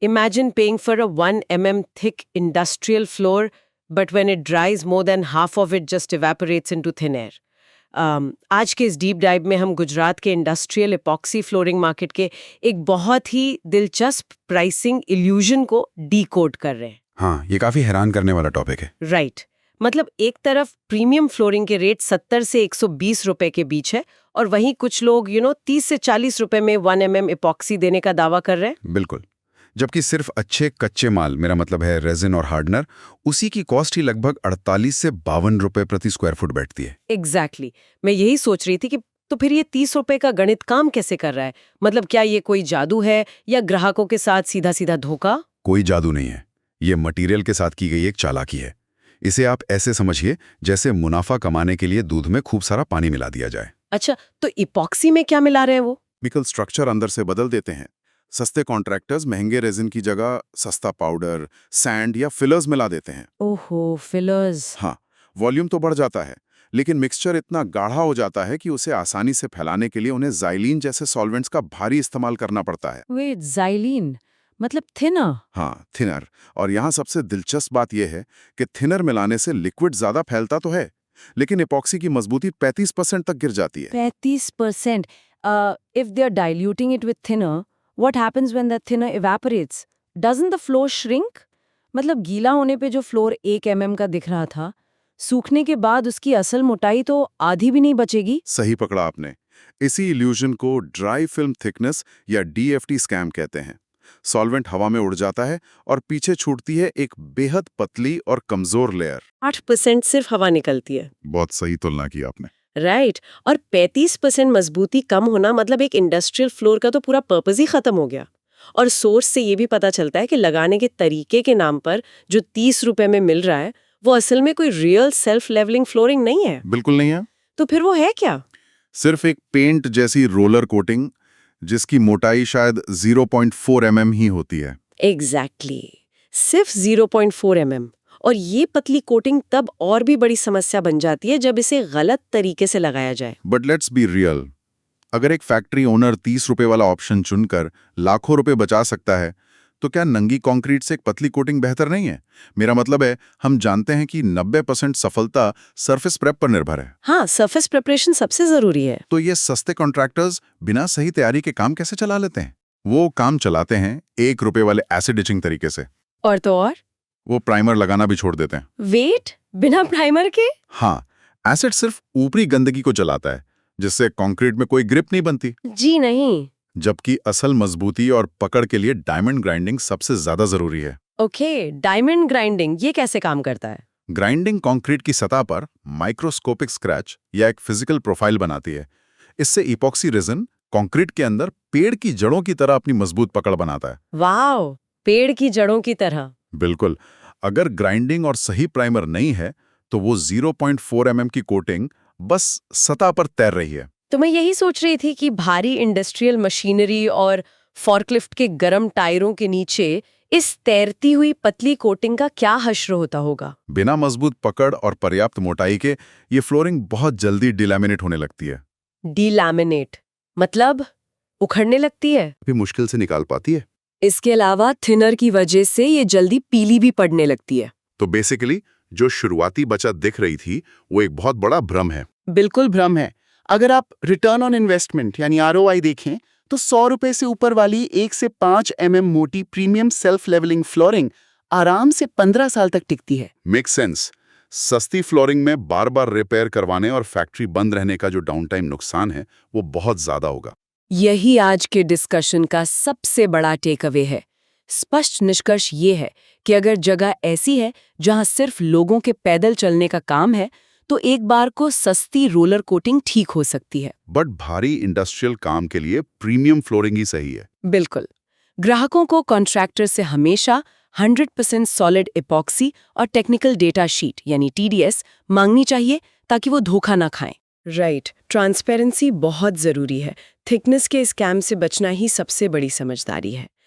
Imagine paying for a 1 mm thick industrial floor, but when it dries, more than half of it just evaporates into thin air. आज के इस deep dive में हम गुजरात के industrial epoxy flooring market के एक बहुत ही दिलचस्प प्राइसिंग इल्यूजन को डीकोड कर रहे हैं। हाँ, ये काफी हैरान करने वाला टॉपिक है। राइट मतलब एक तरफ प्रीमियम फ्लोरिंग के रेट 70 से 120 रुपए के बीच है और वहीं कुछ लोग 30 से 40 रुपए में 1 mm इपॉक्सी देने का दावा कर रहे हैं। बिल्कुल। जबकि सिर्फ अच्छे कच्चे माल, मेरा मतलब है रेजिन और हार्डनर, उसी की कॉस्ट ही लगभग 48 से 52 रुपए प्रति स्क्वायर फुट बैठती है। एग्जैक्टली मैं यही सोच रही थी कि तो फिर ये 30 रुपए का गणित काम कैसे कर रहा है? मतलब क्या ये कोई जादू है या ग्राहकों के साथ सीधा सीधा धोखा? कोई जादू नहीं है, ये मटेरियल के साथ की गई एक चालाकी है। इसे आप ऐसे समझिए जैसे मुनाफा कमाने के लिए दूध में खूब सारा पानी मिला दिया जाए। अच्छा, तो इपॉक्सी में क्या मिला रहे हैं वो? केमिकल स्ट्रक्चर अंदर से बदल देते हैं। सस्ते कॉन्ट्रैक्टर्स महंगे रेजिन की जगह सस्ता पाउडर, सैंड या फिलर्स मिला देते हैं। ओहो, फिलर्स। हाँ, वॉल्यूम तो बढ़ जाता है, लेकिन मिक्सचर इतना गाढ़ा हो जाता है कि उसे आसानी से फैलाने के लिए उन्हें ज़ाइलीन जैसे सॉल्वेंट्स का भारी इस्तेमाल करना पड़ता है। वेट, ज़ाइलीन मतलब थिनर? हाँ, थिनर। और यहाँ सबसे दिलचस्प बात यह है कि थिनर मिलाने से लिक्विड ज्यादा फैलता तो है, लेकिन एपॉक्सी की मजबूती 35% तक गिर जाती है। 35%? If they are diluting it with thinner, what happens when that thinner evaporates? Doesn't the floor shrink? मतलब गीला होने पे जो फ्लोर 1 mm का दिख रहा था, सूखने के बाद उसकी असल मोटाई तो आधी भी नहीं बचेगी। सही पकड़ा आपने। इसी इल्यूजन को ड्राई फिल्म थिकनेस या DFT स्कैम कहते हैं। सॉल्वेंट हवा में उड़ जाता है और पीछे छूटती है एक बेहद पतली और कमजोर लेयर। 8% सिर्फ हवा निकलती है। बहुत सही तुलना की आपने। राइट और 35% मजबूती कम होना मतलब एक इंडस्ट्रियल फ्लोर का तो पूरा पर्पस ही खत्म हो गया। और सोर्स से ये भी पता चलता है कि लगाने के तरीके के नाम पर जो 30 रुपए में मिल रहा है वो असल में कोई रियल सेल्फ लेवलिंग फ्लोरिंग नहीं है। बिल्कुल नहीं है। तो फिर वो है क्या? सिर्फ एक पेंट जैसी रोलर कोटिंग जिसकी मोटाई शायद 0.4 mm ही होती है। एग्जैक्टली सिर्फ 0.4 mm। और ये पतली कोटिंग तब और भी बड़ी समस्या बन जाती है जब इसे गलत तरीके से लगाया जाए। बट लेट्स बी रियल, अगर एक फैक्ट्री ओनर 30 रुपए वाला ऑप्शन चुनकर लाखों रुपए बचा सकता है, तो क्या नंगी कंक्रीट से एक पतली कोटिंग बेहतर नहीं है? मेरा मतलब है, हम जानते हैं कि 90% सफलता सरफेस प्रेप पर निर्भर है। हाँ, सरफेस प्रिपरेशन सबसे जरूरी है। तो ये सस्ते कॉन्ट्रैक्टर्स बिना सही तैयारी के काम कैसे चला लेते हैं? वो काम चलाते हैं 1 रुपए वाले एसिड इचिंग तरीके से। और तो और वो प्राइमर लगाना भी छोड़ देते हैं। वेट, बिना प्राइमर के? हाँ, एसिड सिर्फ ऊपरी गंदगी को जलाता है, जिससे कंक्रीट में कोई ग्रिप नहीं बनती। जी नहीं। जबकि असल मजबूती और पकड़ के लिए डायमंड ग्राइंडिंग सबसे ज्यादा जरूरी है। ओके, डायमंड ग्राइंडिंग ये कैसे काम करता है? ग्राइंडिंग कंक्रीट की सतह पर माइक्रोस्कोपिक स्क्रैच या एक फिजिकल प्रोफाइल बनाती है। इससे इपॉक्सी रेजिन कंक्रीट के अंदर पेड़ की जड़ों की तरह अपनी मजबूत पकड़ बनाता है। वाओ, पेड़ की जड़ों की तरह। बिल्कुल। अगर ग्राइंडिंग और सही प्राइमर नहीं है तो वो 0.4 mm की कोटिंग बस सतह पर तैर रही है। तो मैं यही सोच रही थी कि भारी इंडस्ट्रियल मशीनरी और फॉर्कलिफ्ट के गरम टायरों के नीचे इस तैरती हुई पतली कोटिंग का क्या हश्र होता होगा। बिना मजबूत पकड़ और पर्याप्त मोटाई के ये फ्लोरिंग बहुत जल्दी डिलैमिनेट होने लगती है। डिलैमिनेट मतलब उखड़ने लगती है? भी मुश्किल से निकाल पाती है। इसके अलावा थिनर की वजह से ये जल्दी पीली भी पड़ने लगती है। तो बेसिकली जो शुरुआती बचत दिख रही थी वो एक बहुत बड़ा भ्रम है। बिल्कुल भ्रम है। अगर आप रिटर्न ऑन इन्वेस्टमेंट यानी ROI देखें तो 100 रुपए से ऊपर वाली 1 से 5 mm मोटी प्रीमियम सेल्फ लेवलिंग फ्लोरिंग आराम से 15 साल तक टिकती है। Make sense. सस्ती फ्लोरिंग में बार बार रिपेयर करवाने और फैक्ट्री बंद रहने का जो डाउन टाइम नुकसान है वो बहुत ज्यादा होगा। यही आज के डिस्कशन का सबसे बड़ा टेक अवे है। स्पष्ट निष्कर्ष ये है कि अगर जगह ऐसी है जहां सिर्फ लोगों के पैदल चलने का काम है तो एक बार को सस्ती रोलर कोटिंग ठीक हो सकती है। बट भारी इंडस्ट्रियल काम के लिए प्रीमियम फ्लोरिंग ही सही है। बिल्कुल। ग्राहकों को कॉन्ट्रैक्टर से हमेशा 100% सॉलिड इपॉक्सी और टेक्निकल डेटा शीट यानी TDS मांगनी चाहिए ताकि वो धोखा ना खाएं। राइट, ट्रांसपेरेंसी बहुत जरूरी है। थिकनेस के स्कैम से बचना ही सबसे बड़ी समझदारी है।